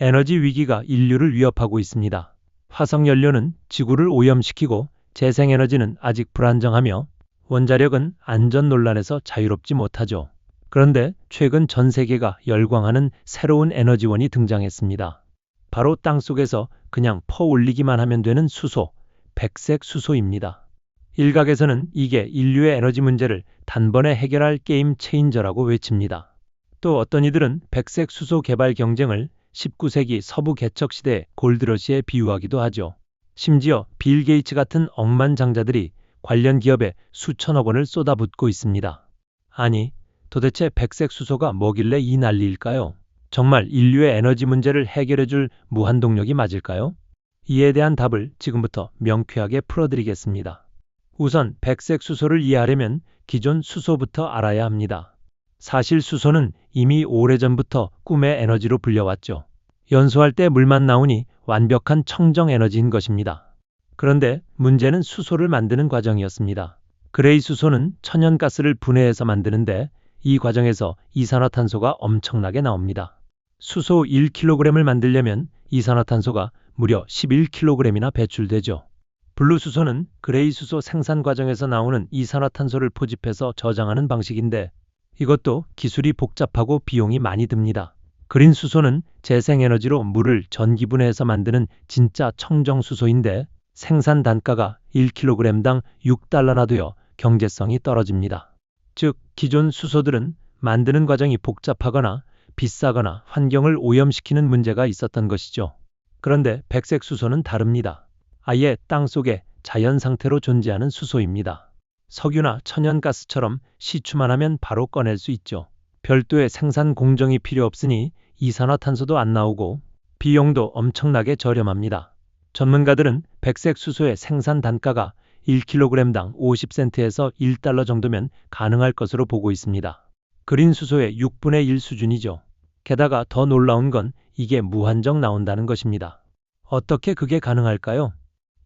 에너지 위기가 인류를 위협하고 있습니다. 화석연료는 지구를 오염시키고 재생에너지는 아직 불안정하며 원자력은 안전 논란에서 자유롭지 못하죠. 그런데 최근 전 세계가 열광하는 새로운 에너지원이 등장했습니다. 바로 땅속에서 그냥 퍼올리기만 하면 되는 수소, 백색 수소입니다. 일각에서는 이게 인류의 에너지 문제를 단번에 해결할 게임 체인저라고 외칩니다. 또 어떤 이들은 백색 수소 개발 경쟁을 19세기 서부 개척 시대의 골드러시에 비유하기도 하죠. 심지어 빌 게이츠 같은 억만장자들이 관련 기업에 수천억 원을 쏟아붓고 있습니다. 아니, 도대체 백색 수소가 뭐길래 이 난리일까요? 정말 인류의 에너지 문제를 해결해줄 무한동력이 맞을까요? 이에 대한 답을 지금부터 명쾌하게 풀어드리겠습니다. 우선 백색 수소를 이해하려면 기존 수소부터 알아야 합니다. 사실 수소는 이미 오래전부터 꿈의 에너지로 불려왔죠. 연소할 때 물만 나오니 완벽한 청정 에너지인 것입니다. 그런데 문제는 수소를 만드는 과정이었습니다. 그레이 수소는 천연가스를 분해해서 만드는데 이 과정에서 이산화탄소가 엄청나게 나옵니다. 수소 1kg을 만들려면 이산화탄소가 무려 11kg이나 배출되죠. 블루수소는 그레이 수소 생산 과정에서 나오는 이산화탄소를 포집해서 저장하는 방식인데 이것도 기술이 복잡하고 비용이 많이 듭니다. 그린 수소는 재생에너지로 물을 전기분해해서 만드는 진짜 청정수소인데 생산 단가가 1kg당 6달러나 되어 경제성이 떨어집니다. 즉, 기존 수소들은 만드는 과정이 복잡하거나 비싸거나 환경을 오염시키는 문제가 있었던 것이죠. 그런데 백색 수소는 다릅니다. 아예 땅속에 자연 상태로 존재하는 수소입니다. 석유나 천연가스처럼 시추만 하면 바로 꺼낼 수 있죠. 별도의 생산 공정이 필요 없으니 이산화탄소도 안 나오고 비용도 엄청나게 저렴합니다. 전문가들은 백색 수소의 생산 단가가 1kg당 50센트에서 1달러 정도면 가능할 것으로 보고 있습니다. 그린 수소의 6분의 1 수준이죠. 게다가 더 놀라운 건 이게 무한정 나온다는 것입니다. 어떻게 그게 가능할까요?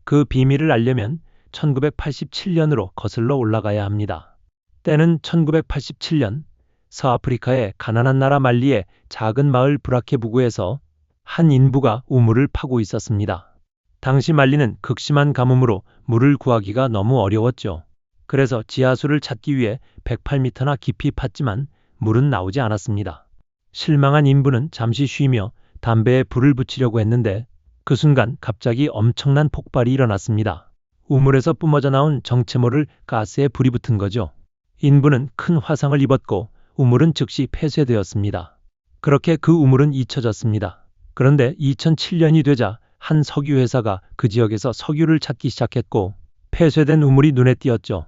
그 비밀을 알려면 1987년으로 거슬러 올라가야 합니다. 때는 1987년 서아프리카의 가난한 나라 말리의 작은 마을 브라케부구에서 한 인부가 우물을 파고 있었습니다. 당시 말리는 극심한 가뭄으로 물을 구하기가 너무 어려웠죠. 그래서 지하수를 찾기 위해 108m나 깊이 팠지만 물은 나오지 않았습니다. 실망한 인부는 잠시 쉬며 담배에 불을 붙이려고 했는데 그 순간 갑자기 엄청난 폭발이 일어났습니다. 우물에서 뿜어져 나온 정체 모를 가스에 불이 붙은 거죠. 인부는 큰 화상을 입었고 우물은 즉시 폐쇄되었습니다. 그렇게 그 우물은 잊혀졌습니다. 그런데 2007년이 되자 한 석유 회사가 그 지역에서 석유를 찾기 시작했고 폐쇄된 우물이 눈에 띄었죠.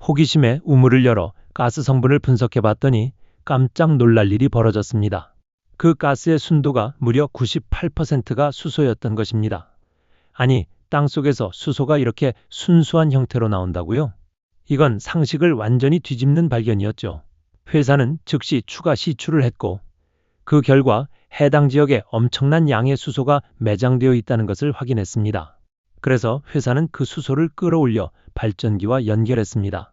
호기심에 우물을 열어 가스 성분을 분석해 봤더니 깜짝 놀랄 일이 벌어졌습니다. 그 가스의 순도가 무려 98%가 수소였던 것입니다. 아니, 땅속에서 수소가 이렇게 순수한 형태로 나온다고요? 이건 상식을 완전히 뒤집는 발견이었죠. 회사는 즉시 추가 시추를 했고 그 결과 해당 지역에 엄청난 양의 수소가 매장되어 있다는 것을 확인했습니다. 그래서 회사는 그 수소를 끌어올려 발전기와 연결했습니다.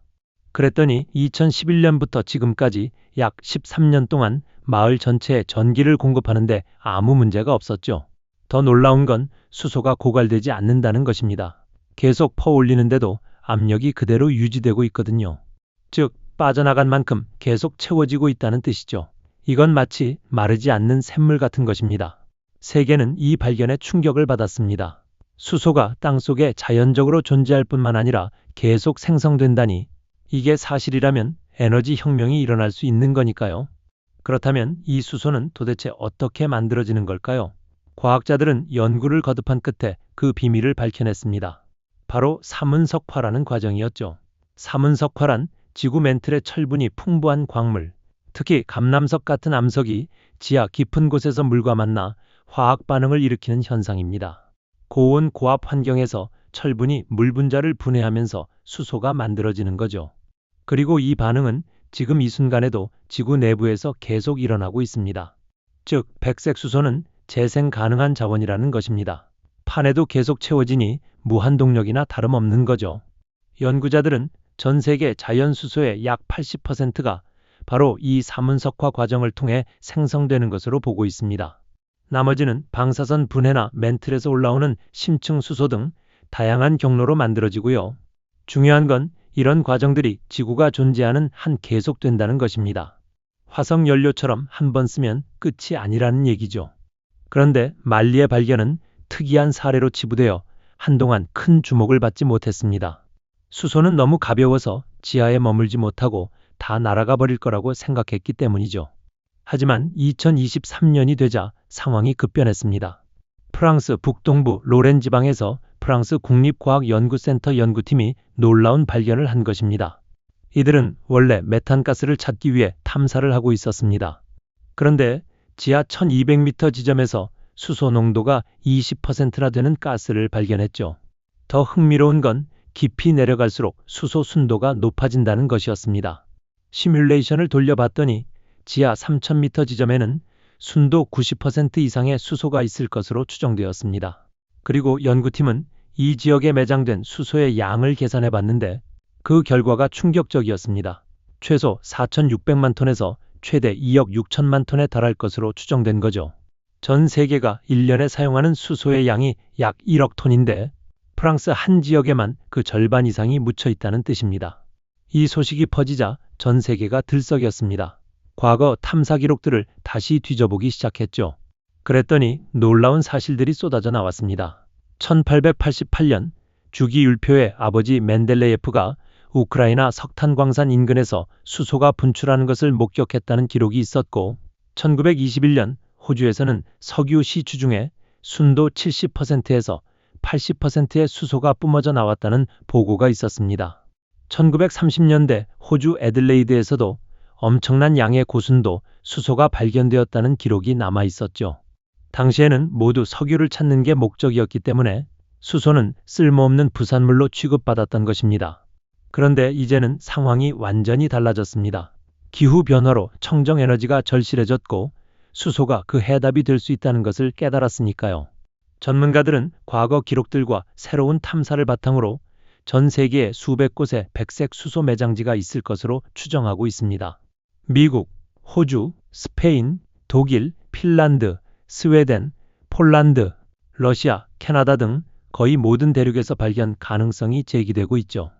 그랬더니 2011년부터 지금까지 약 13년 동안 마을 전체에 전기를 공급하는데 아무 문제가 없었죠. 더 놀라운 건 수소가 고갈되지 않는다는 것입니다. 계속 퍼올리는데도 압력이 그대로 유지되고 있거든요. 즉, 빠져나간 만큼 계속 채워지고 있다는 뜻이죠. 이건 마치 마르지 않는 샘물 같은 것입니다. 세계는 이 발견에 충격을 받았습니다. 수소가 땅속에 자연적으로 존재할 뿐만 아니라 계속 생성된다니 이게 사실이라면 에너지 혁명이 일어날 수 있는 거니까요. 그렇다면 이 수소는 도대체 어떻게 만들어지는 걸까요? 과학자들은 연구를 거듭한 끝에 그 비밀을 밝혀냈습니다. 바로 삼은석화라는 과정이었죠. 삼은석화란 지구 멘틀의 철분이 풍부한 광물, 특히 감남석 같은 암석이 지하 깊은 곳에서 물과 만나 화학 반응을 일으키는 현상입니다. 고온 고압 환경에서 철분이 물 분자를 분해하면서 수소가 만들어지는 거죠. 그리고 이 반응은 지금 이 순간에도 지구 내부에서 계속 일어나고 있습니다. 즉, 백색 수소는 재생 가능한 자원이라는 것입니다. 판에도 계속 채워지니 무한동력이나 다름없는 거죠. 연구자들은 전 세계 자연 수소의 약 80%가 바로 이 삼은석화 과정을 통해 생성되는 것으로 보고 있습니다. 나머지는 방사선 분해나 맨틀에서 올라오는 심층 수소 등 다양한 경로로 만들어지고요. 중요한 건 이런 과정들이 지구가 존재하는 한 계속된다는 것입니다. 화석 연료처럼 한 번 쓰면 끝이 아니라는 얘기죠. 그런데 만리의 발견은 특이한 사례로 치부되어 한동안 큰 주목을 받지 못했습니다. 수소는 너무 가벼워서 지하에 머물지 못하고 다 날아가 버릴 거라고 생각했기 때문이죠. 하지만 2023년이 되자 상황이 급변했습니다. 프랑스 북동부 로렌 지방에서 프랑스 국립과학연구센터 연구팀이 놀라운 발견을 한 것입니다. 이들은 원래 메탄가스를 찾기 위해 탐사를 하고 있었습니다. 그런데 지하 1200m 지점에서 수소 농도가 20%나 되는 가스를 발견했죠. 더 흥미로운 건 깊이 내려갈수록 수소 순도가 높아진다는 것이었습니다. 시뮬레이션을 돌려봤더니 지하 3000m 지점에는 순도 90% 이상의 수소가 있을 것으로 추정되었습니다. 그리고 연구팀은 이 지역에 매장된 수소의 양을 계산해 봤는데 그 결과가 충격적이었습니다. 최소 4600만 톤에서 최대 2억 6천만 톤에 달할 것으로 추정된 거죠. 전 세계가 1년에 사용하는 수소의 양이 약 1억 톤인데 프랑스 한 지역에만 그 절반 이상이 묻혀 있다는 뜻입니다. 이 소식이 퍼지자 전 세계가 들썩였습니다. 과거 탐사 기록들을 다시 뒤져보기 시작했죠. 그랬더니 놀라운 사실들이 쏟아져 나왔습니다. 1888년 주기 율표의 아버지 멘델레예프가 우크라이나 석탄광산 인근에서 수소가 분출하는 것을 목격했다는 기록이 있었고 1921년 호주에서는 석유 시추 중에 순도 70%에서 80%의 수소가 뿜어져 나왔다는 보고가 있었습니다. 1930년대 호주 애들레이드에서도 엄청난 양의 고순도 수소가 발견되었다는 기록이 남아 있었죠. 당시에는 모두 석유를 찾는 게 목적이었기 때문에 수소는 쓸모없는 부산물로 취급받았던 것입니다. 그런데 이제는 상황이 완전히 달라졌습니다. 기후변화로 청정에너지가 절실해졌고 수소가 그 해답이 될 수 있다는 것을 깨달았으니까요. 전문가들은 과거 기록들과 새로운 탐사를 바탕으로 전 세계에 수백 곳의 백색 수소 매장지가 있을 것으로 추정하고 있습니다. 미국, 호주, 스페인, 독일, 핀란드, 스웨덴, 폴란드, 러시아, 캐나다 등 거의 모든 대륙에서 발견 가능성이 제기되고 있죠.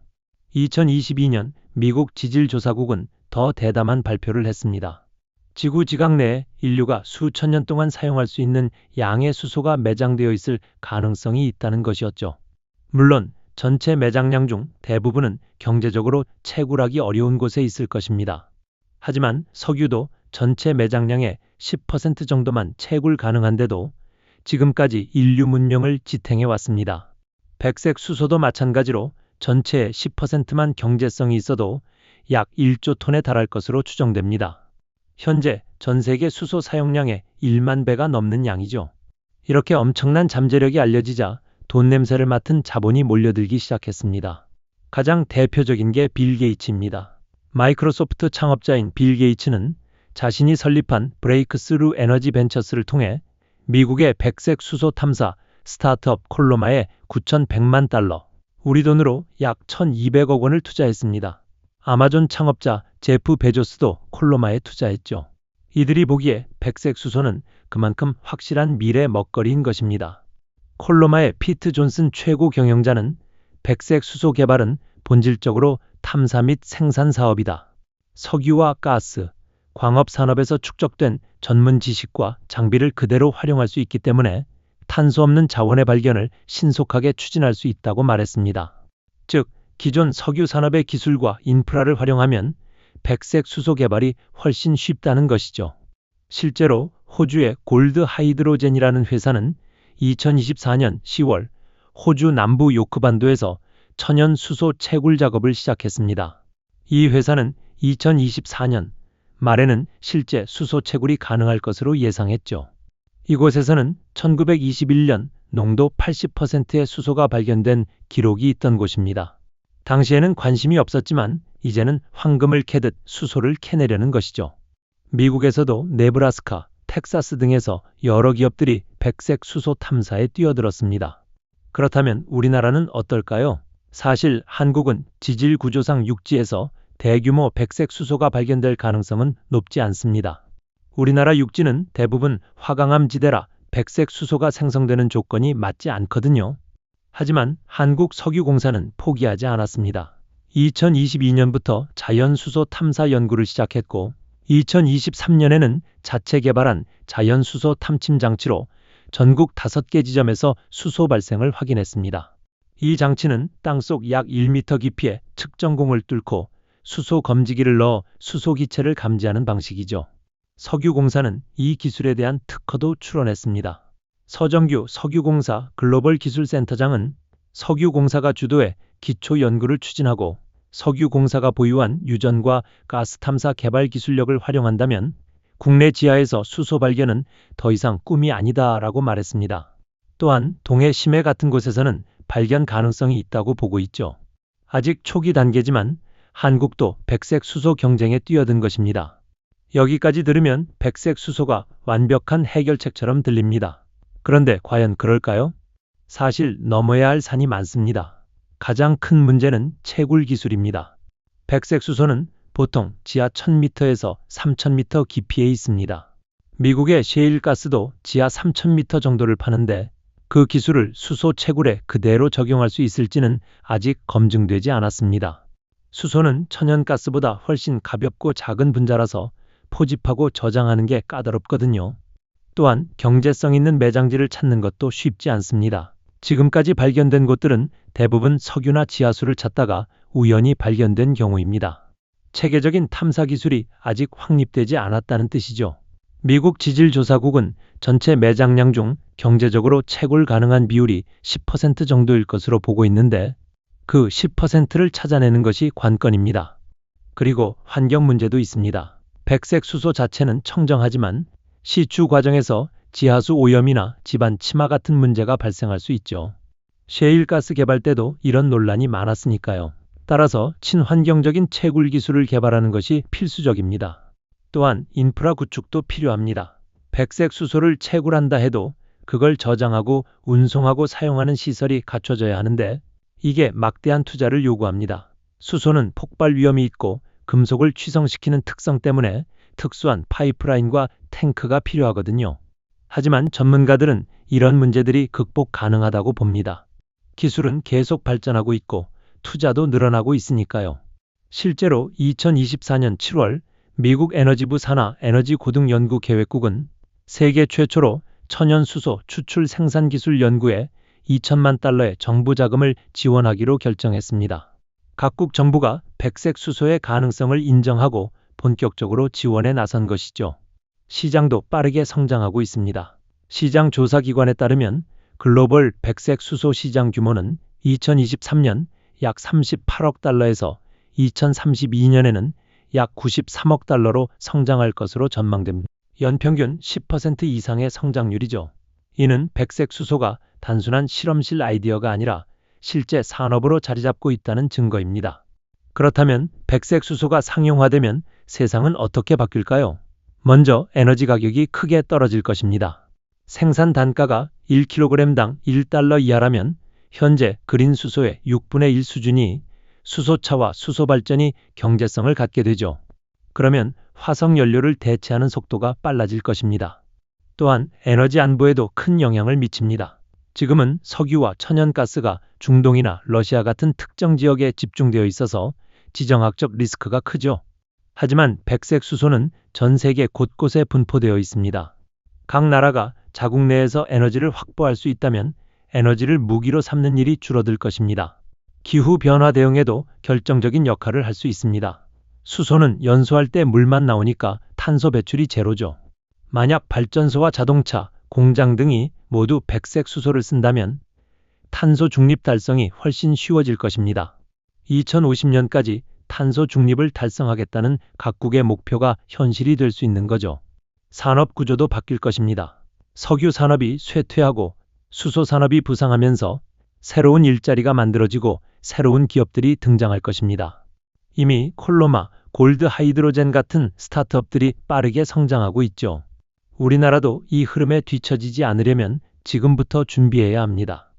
2022년 미국 지질조사국은 더 대담한 발표를 했습니다. 지구 지각 내에 인류가 수천 년 동안 사용할 수 있는 양의 수소가 매장되어 있을 가능성이 있다는 것이었죠. 물론 전체 매장량 중 대부분은 경제적으로 채굴하기 어려운 곳에 있을 것입니다. 하지만 석유도 전체 매장량의 10% 정도만 채굴 가능한데도 지금까지 인류 문명을 지탱해 왔습니다. 백색 수소도 마찬가지로 전체의 10%만 경제성이 있어도 약 1조 톤에 달할 것으로 추정됩니다. 현재 전 세계 수소 사용량의 1만 배가 넘는 양이죠. 이렇게 엄청난 잠재력이 알려지자 돈 냄새를 맡은 자본이 몰려들기 시작했습니다. 가장 대표적인 게 빌 게이츠입니다. 마이크로소프트 창업자인 빌 게이츠는 자신이 설립한 브레이크스루 에너지 벤처스를 통해 미국의 백색 수소 탐사 스타트업 콜로마에 9,100만 달러, 우리 돈으로 약 1,200억 원을 투자했습니다. 아마존 창업자 제프 베조스도 콜로마에 투자했죠. 이들이 보기에 백색 수소는 그만큼 확실한 미래 먹거리인 것입니다. 콜로마의 피트 존슨 최고 경영자는 백색 수소 개발은 본질적으로 탐사 및 생산 사업이다. 석유와 가스, 광업 산업에서 축적된 전문 지식과 장비를 그대로 활용할 수 있기 때문에 탄소 없는 자원의 발견을 신속하게 추진할 수 있다고 말했습니다. 즉, 기존 석유 산업의 기술과 인프라를 활용하면 백색 수소 개발이 훨씬 쉽다는 것이죠. 실제로 호주의 골드 하이드로젠이라는 회사는 2024년 10월 호주 남부 요크반도에서 천연 수소 채굴 작업을 시작했습니다. 이 회사는 2024년 말에는 실제 수소 채굴이 가능할 것으로 예상했죠. 이곳에서는 1921년 농도 80%의 수소가 발견된 기록이 있던 곳입니다. 당시에는 관심이 없었지만 이제는 황금을 캐듯 수소를 캐내려는 것이죠. 미국에서도 네브라스카, 텍사스 등에서 여러 기업들이 백색 수소 탐사에 뛰어들었습니다. 그렇다면 우리나라는 어떨까요? 사실 한국은 지질 구조상 육지에서 대규모 백색 수소가 발견될 가능성은 높지 않습니다. 우리나라 육지는 대부분 화강암 지대라 백색 수소가 생성되는 조건이 맞지 않거든요. 하지만 한국석유공사는 포기하지 않았습니다. 2022년부터 자연수소 탐사 연구를 시작했고 2023년에는 자체 개발한 자연수소 탐침 장치로 전국 5개 지점에서 수소 발생을 확인했습니다. 이 장치는 땅속 약 1m 깊이의 측정공을 뚫고 수소 검지기를 넣어 수소 기체를 감지하는 방식이죠. 석유공사는 이 기술에 대한 특허도 출원했습니다. 서정규 석유공사 글로벌기술센터장은 석유공사가 주도해 기초 연구를 추진하고 석유공사가 보유한 유전과 가스 탐사 개발 기술력을 활용한다면 국내 지하에서 수소 발견은 더 이상 꿈이 아니다라고 말했습니다. 또한 동해 심해 같은 곳에서는 발견 가능성이 있다고 보고 있죠. 아직 초기 단계지만 한국도 백색 수소 경쟁에 뛰어든 것입니다. 여기까지 들으면 백색 수소가 완벽한 해결책처럼 들립니다. 그런데 과연 그럴까요? 사실 넘어야 할 산이 많습니다. 가장 큰 문제는 채굴 기술입니다. 백색 수소는 보통 지하 1000m에서 3000m 깊이에 있습니다. 미국의 셰일가스도 지하 3000m 정도를 파는데 그 기술을 수소 채굴에 그대로 적용할 수 있을지는 아직 검증되지 않았습니다. 수소는 천연가스보다 훨씬 가볍고 작은 분자라서 포집하고 저장하는 게 까다롭거든요. 또한 경제성 있는 매장지를 찾는 것도 쉽지 않습니다. 지금까지 발견된 곳들은 대부분 석유나 지하수를 찾다가 우연히 발견된 경우입니다. 체계적인 탐사 기술이 아직 확립되지 않았다는 뜻이죠. 미국 지질조사국은 전체 매장량 중 경제적으로 채굴 가능한 비율이 10% 정도일 것으로 보고 있는데 그 10%를 찾아내는 것이 관건입니다. 그리고 환경 문제도 있습니다. 백색 수소 자체는 청정하지만 시추 과정에서 지하수 오염이나 집안 침하 같은 문제가 발생할 수 있죠. 셰일가스 개발 때도 이런 논란이 많았으니까요. 따라서 친환경적인 채굴 기술을 개발하는 것이 필수적입니다. 또한 인프라 구축도 필요합니다. 백색 수소를 채굴한다 해도 그걸 저장하고 운송하고 사용하는 시설이 갖춰져야 하는데 이게 막대한 투자를 요구합니다. 수소는 폭발 위험이 있고 금속을 취성시키는 특성 때문에 특수한 파이프라인과 탱크가 필요하거든요. 하지만 전문가들은 이런 문제들이 극복 가능하다고 봅니다. 기술은 계속 발전하고 있고 투자도 늘어나고 있으니까요. 실제로 2024년 7월 미국 에너지부 산하 에너지고등연구계획국은 세계 최초로 천연수소 추출 생산 기술 연구에 2천만 달러의 정부 자금을 지원하기로 결정했습니다. 각국 정부가 백색 수소의 가능성을 인정하고 본격적으로 지원에 나선 것이죠. 시장도 빠르게 성장하고 있습니다. 시장 조사기관에 따르면 글로벌 백색 수소 시장 규모는 2023년 약 38억 달러에서 2032년에는 약 93억 달러로 성장할 것으로 전망됩니다. 연평균 10% 이상의 성장률이죠. 이는 백색 수소가 단순한 실험실 아이디어가 아니라 실제 산업으로 자리 잡고 있다는 증거입니다. 그렇다면 백색 수소가 상용화되면 세상은 어떻게 바뀔까요? 먼저 에너지 가격이 크게 떨어질 것입니다. 생산 단가가 1kg당 1달러 이하라면 현재 그린 수소의 6분의 1 수준이 수소차와 수소 발전이 경제성을 갖게 되죠. 그러면 화석 연료를 대체하는 속도가 빨라질 것입니다. 또한 에너지 안보에도 큰 영향을 미칩니다. 지금은 석유와 천연가스가 중동이나 러시아 같은 특정 지역에 집중되어 있어서 지정학적 리스크가 크죠. 하지만 백색 수소는 전 세계 곳곳에 분포되어 있습니다. 각 나라가 자국 내에서 에너지를 확보할 수 있다면 에너지를 무기로 삼는 일이 줄어들 것입니다. 기후 변화 대응에도 결정적인 역할을 할 수 있습니다. 수소는 연소할 때 물만 나오니까 탄소 배출이 제로죠. 만약 발전소와 자동차, 공장 등이 모두 백색 수소를 쓴다면 탄소 중립 달성이 훨씬 쉬워질 것입니다. 2050년까지 탄소 중립을 달성하겠다는 각국의 목표가 현실이 될 수 있는 거죠. 산업 구조도 바뀔 것입니다. 석유 산업이 쇠퇴하고 수소 산업이 부상하면서 새로운 일자리가 만들어지고 새로운 기업들이 등장할 것입니다. 이미 콜로마, 골드 하이드로젠 같은 스타트업들이 빠르게 성장하고 있죠. 우리나라도 이 흐름에 뒤처지지 않으려면 지금부터 준비해야 합니다.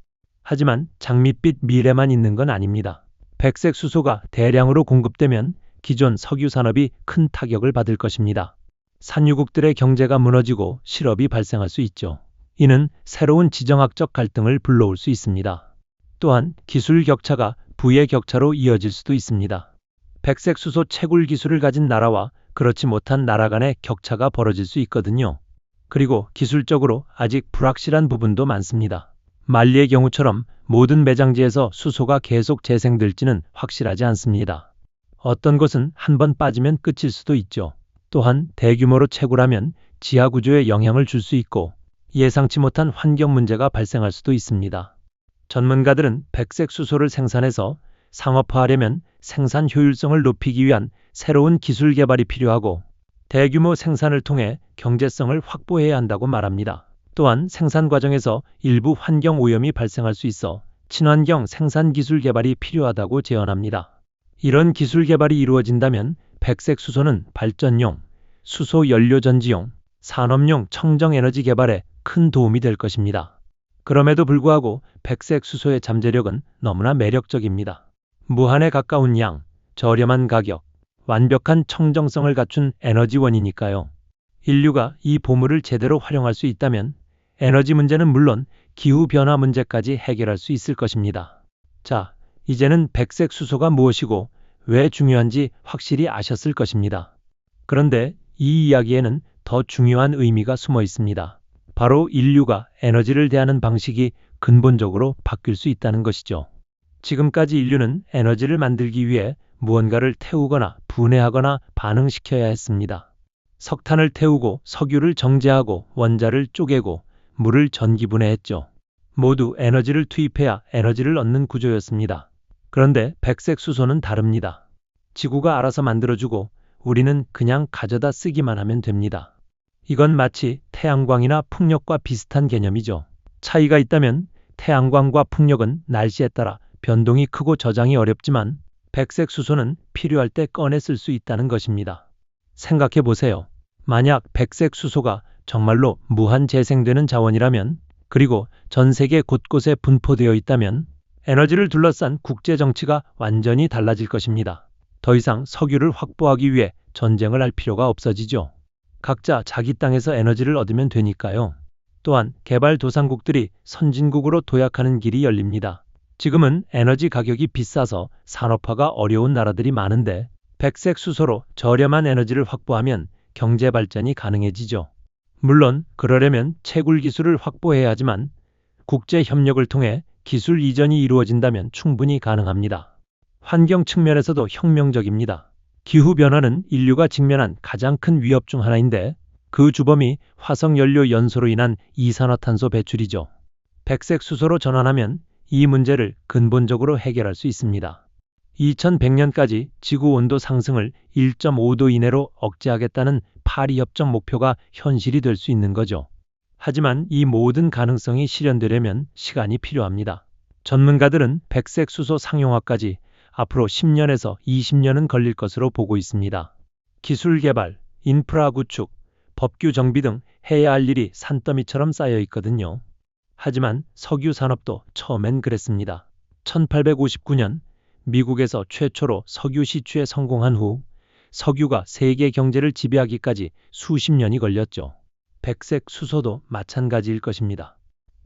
하지만 장밋빛 미래만 있는 건 아닙니다. 백색 수소가 대량으로 공급되면 기존 석유 산업이 큰 타격을 받을 것입니다. 산유국들의 경제가 무너지고 실업이 발생할 수 있죠. 이는 새로운 지정학적 갈등을 불러올 수 있습니다. 또한 기술 격차가 부의 격차로 이어질 수도 있습니다. 백색 수소 채굴 기술을 가진 나라와 그렇지 못한 나라 간의 격차가 벌어질 수 있거든요. 그리고 기술적으로 아직 불확실한 부분도 많습니다. 말리의 경우처럼 모든 매장지에서 수소가 계속 재생될지는 확실하지 않습니다. 어떤 곳은 한번 빠지면 끝일 수도 있죠. 또한 대규모로 채굴하면 지하 구조에 영향을 줄 수 있고 예상치 못한 환경 문제가 발생할 수도 있습니다. 전문가들은 백색 수소를 생산해서 상업화하려면 생산 효율성을 높이기 위한 새로운 기술 개발이 필요하고 대규모 생산을 통해 경제성을 확보해야 한다고 말합니다. 또한 생산 과정에서 일부 환경 오염이 발생할 수 있어 친환경 생산 기술 개발이 필요하다고 제언합니다. 이런 기술 개발이 이루어진다면 백색 수소는 발전용, 수소 연료 전지용, 산업용 청정 에너지 개발에 큰 도움이 될 것입니다. 그럼에도 불구하고 백색 수소의 잠재력은 너무나 매력적입니다. 무한에 가까운 양, 저렴한 가격, 완벽한 청정성을 갖춘 에너지원이니까요. 인류가 이 보물을 제대로 활용할 수 있다면 에너지 문제는 물론 기후변화 문제까지 해결할 수 있을 것입니다. 자, 이제는 백색 수소가 무엇이고 왜 중요한지 확실히 아셨을 것입니다. 그런데 이 이야기에는 더 중요한 의미가 숨어 있습니다. 바로 인류가 에너지를 대하는 방식이 근본적으로 바뀔 수 있다는 것이죠. 지금까지 인류는 에너지를 만들기 위해 무언가를 태우거나 분해하거나 반응시켜야 했습니다. 석탄을 태우고 석유를 정제하고 원자를 쪼개고 물을 전기분해했죠. 모두 에너지를 투입해야 에너지를 얻는 구조였습니다. 그런데 백색 수소는 다릅니다. 지구가 알아서 만들어주고 우리는 그냥 가져다 쓰기만 하면 됩니다. 이건 마치 태양광이나 풍력과 비슷한 개념이죠. 차이가 있다면 태양광과 풍력은 날씨에 따라 변동이 크고 저장이 어렵지만 백색 수소는 필요할 때 꺼내 쓸 수 있다는 것입니다. 생각해 보세요. 만약 백색 수소가 정말로 무한 재생되는 자원이라면, 그리고 전 세계 곳곳에 분포되어 있다면 에너지를 둘러싼 국제 정치가 완전히 달라질 것입니다. 더 이상 석유를 확보하기 위해 전쟁을 할 필요가 없어지죠. 각자 자기 땅에서 에너지를 얻으면 되니까요. 또한 개발도상국들이 선진국으로 도약하는 길이 열립니다. 지금은 에너지 가격이 비싸서 산업화가 어려운 나라들이 많은데 백색 수소로 저렴한 에너지를 확보하면 경제 발전이 가능해지죠. 물론 그러려면 채굴 기술을 확보해야 하지만 국제 협력을 통해 기술 이전이 이루어진다면 충분히 가능합니다. 환경 측면에서도 혁명적입니다. 기후변화는 인류가 직면한 가장 큰 위협 중 하나인데 그 주범이 화석연료 연소로 인한 이산화탄소 배출이죠. 백색 수소로 전환하면 이 문제를 근본적으로 해결할 수 있습니다. 2100년까지 지구 온도 상승을 1.5도 이내로 억제하겠다는 파리 협정 목표가 현실이 될 수 있는 거죠. 하지만 이 모든 가능성이 실현되려면 시간이 필요합니다. 전문가들은 백색 수소 상용화까지 앞으로 10년에서 20년은 걸릴 것으로 보고 있습니다. 기술 개발, 인프라 구축, 법규 정비 등 해야 할 일이 산더미처럼 쌓여 있거든요. 하지만 석유 산업도 처음엔 그랬습니다. 1859년 미국에서 최초로 석유 시추에 성공한 후 석유가 세계 경제를 지배하기까지 수십 년이 걸렸죠. 백색 수소도 마찬가지일 것입니다.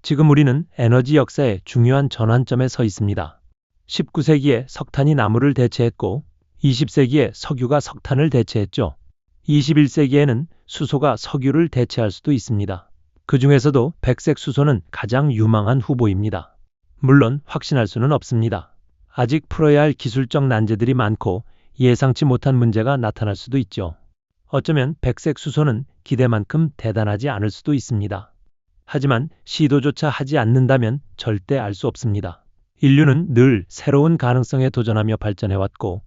지금 우리는 에너지 역사의 중요한 전환점에 서 있습니다. 19세기에 석탄이 나무를 대체했고 20세기에 석유가 석탄을 대체했죠. 21세기에는 수소가 석유를 대체할 수도 있습니다. 그 중에서도 백색 수소는 가장 유망한 후보입니다. 물론 확신할 수는 없습니다. 아직 풀어야 할 기술적 난제들이 많고 예상치 못한 문제가 나타날 수도 있죠. 어쩌면 백색 수소는 기대만큼 대단하지 않을 수도 있습니다. 하지만 시도조차 하지 않는다면 절대 알 수 없습니다. 인류는 늘 새로운 가능성에 도전하며 발전해왔고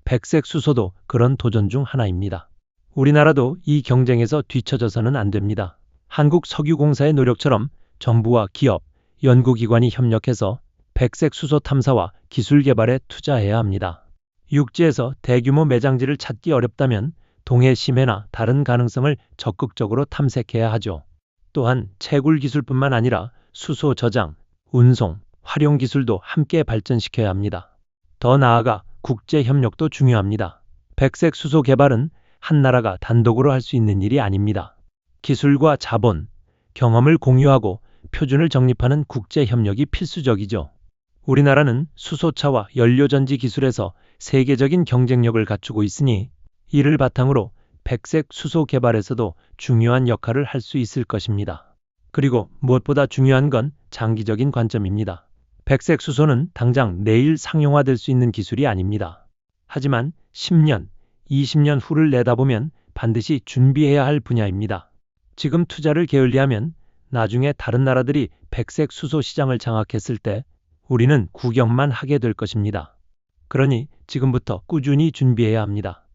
백색 수소도 그런 도전 중 하나입니다. 우리나라도 이 경쟁에서 뒤처져서는 안 됩니다. 한국석유공사의 노력처럼 정부와 기업, 연구기관이 협력해서 백색 수소 탐사와 기술 개발에 투자해야 합니다. 육지에서 대규모 매장지를 찾기 어렵다면 동해 심해나 다른 가능성을 적극적으로 탐색해야 하죠. 또한 채굴 기술뿐만 아니라 수소 저장, 운송, 활용 기술도 함께 발전시켜야 합니다. 더 나아가 국제 협력도 중요합니다. 백색 수소 개발은 한 나라가 단독으로 할 수 있는 일이 아닙니다. 기술과 자본, 경험을 공유하고 표준을 정립하는 국제 협력이 필수적이죠. 우리나라는 수소차와 연료전지 기술에서 세계적인 경쟁력을 갖추고 있으니 이를 바탕으로 백색 수소 개발에서도 중요한 역할을 할 수 있을 것입니다. 그리고 무엇보다 중요한 건 장기적인 관점입니다. 백색 수소는 당장 내일 상용화될 수 있는 기술이 아닙니다. 하지만 10년, 20년 후를 내다보면 반드시 준비해야 할 분야입니다. 지금 투자를 게을리하면 나중에 다른 나라들이 백색 수소 시장을 장악했을 때 우리는 구경만 하게 될 것입니다. 그러니 지금부터 꾸준히 준비해야 합니다.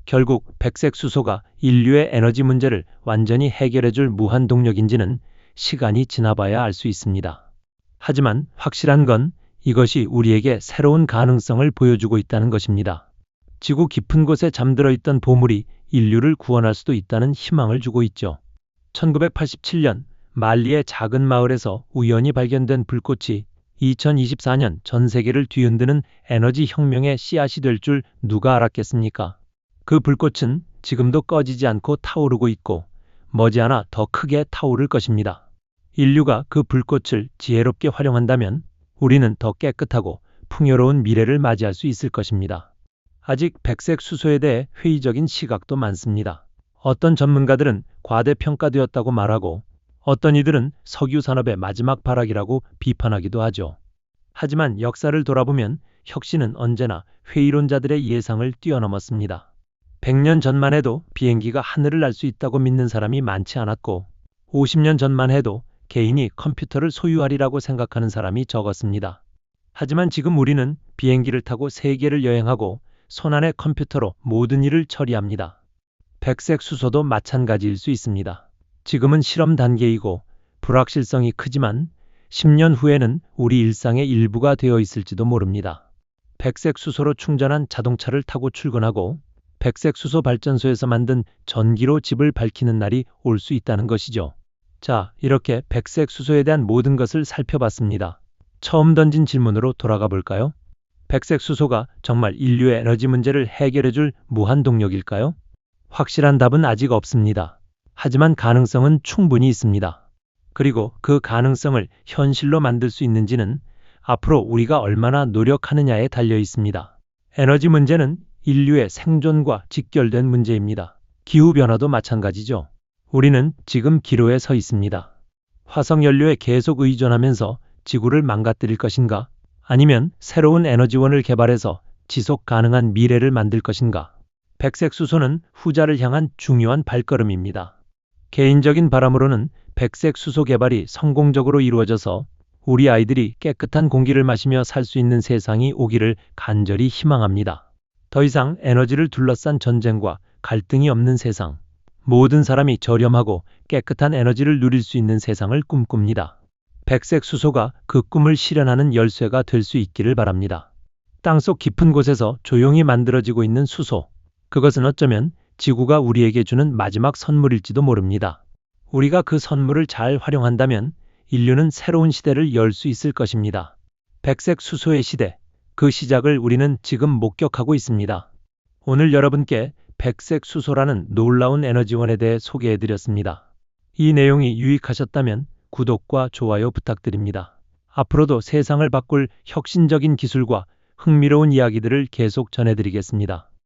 결국 백색 수소가 인류의 에너지 문제를 완전히 해결해줄 무한 동력인지는 시간이 지나봐야 알 수 있습니다. 하지만 확실한 건 이것이 우리에게 새로운 가능성을 보여주고 있다는 것입니다. 지구 깊은 곳에 잠들어 있던 보물이 인류를 구원할 수도 있다는 희망을 주고 있죠. 1987년 말리의 작은 마을에서 우연히 발견된 불꽃이 2024년 전 세계를 뒤흔드는 에너지 혁명의 씨앗이 될 줄 누가 알았겠습니까? 그 불꽃은 지금도 꺼지지 않고 타오르고 있고 머지않아 더 크게 타오를 것입니다. 인류가 그 불꽃을 지혜롭게 활용한다면 우리는 더 깨끗하고 풍요로운 미래를 맞이할 수 있을 것입니다. 아직 백색 수소에 대해 회의적인 시각도 많습니다. 어떤 전문가들은 과대평가되었다고 말하고 어떤 이들은 석유 산업의 마지막 발악이라고 비판하기도 하죠. 하지만 역사를 돌아보면 혁신은 언제나 회의론자들의 예상을 뛰어넘었습니다. 100년 전만 해도 비행기가 하늘을 날 수 있다고 믿는 사람이 많지 않았고 50년 전만 해도 개인이 컴퓨터를 소유하리라고 생각하는 사람이 적었습니다. 하지만 지금 우리는 비행기를 타고 세계를 여행하고 손안의 컴퓨터로 모든 일을 처리합니다. 백색 수소도 마찬가지일 수 있습니다. 지금은 실험 단계이고 불확실성이 크지만 10년 후에는 우리 일상의 일부가 되어 있을지도 모릅니다. 백색 수소로 충전한 자동차를 타고 출근하고 백색 수소 발전소에서 만든 전기로 집을 밝히는 날이 올 수 있다는 것이죠. 자, 이렇게 백색 수소에 대한 모든 것을 살펴봤습니다. 처음 던진 질문으로 돌아가 볼까요? 백색 수소가 정말 인류의 에너지 문제를 해결해줄 무한 동력일까요? 확실한 답은 아직 없습니다. 하지만 가능성은 충분히 있습니다. 그리고 그 가능성을 현실로 만들 수 있는지는 앞으로 우리가 얼마나 노력하느냐에 달려 있습니다. 에너지 문제는 인류의 생존과 직결된 문제입니다. 기후변화도 마찬가지죠. 우리는 지금 기로에 서 있습니다. 화석 연료에 계속 의존하면서 지구를 망가뜨릴 것인가? 아니면 새로운 에너지원을 개발해서 지속 가능한 미래를 만들 것인가? 백색 수소는 후자를 향한 중요한 발걸음입니다. 개인적인 바람으로는 백색 수소 개발이 성공적으로 이루어져서 우리 아이들이 깨끗한 공기를 마시며 살 수 있는 세상이 오기를 간절히 희망합니다. 더 이상 에너지를 둘러싼 전쟁과 갈등이 없는 세상, 모든 사람이 저렴하고 깨끗한 에너지를 누릴 수 있는 세상을 꿈꿉니다. 백색 수소가 그 꿈을 실현하는 열쇠가 될 수 있기를 바랍니다. 땅속 깊은 곳에서 조용히 만들어지고 있는 수소, 그것은 어쩌면 지구가 우리에게 주는 마지막 선물일지도 모릅니다. 우리가 그 선물을 잘 활용한다면 인류는 새로운 시대를 열 수 있을 것입니다. 백색 수소의 시대, 그 시작을 우리는 지금 목격하고 있습니다. 오늘 여러분께 백색 수소라는 놀라운 에너지원에 대해 소개해드렸습니다. 이 내용이 유익하셨다면 구독과 좋아요 부탁드립니다. 앞으로도 세상을 바꿀 혁신적인 기술과 흥미로운 이야기들을 계속 전해드리겠습니다.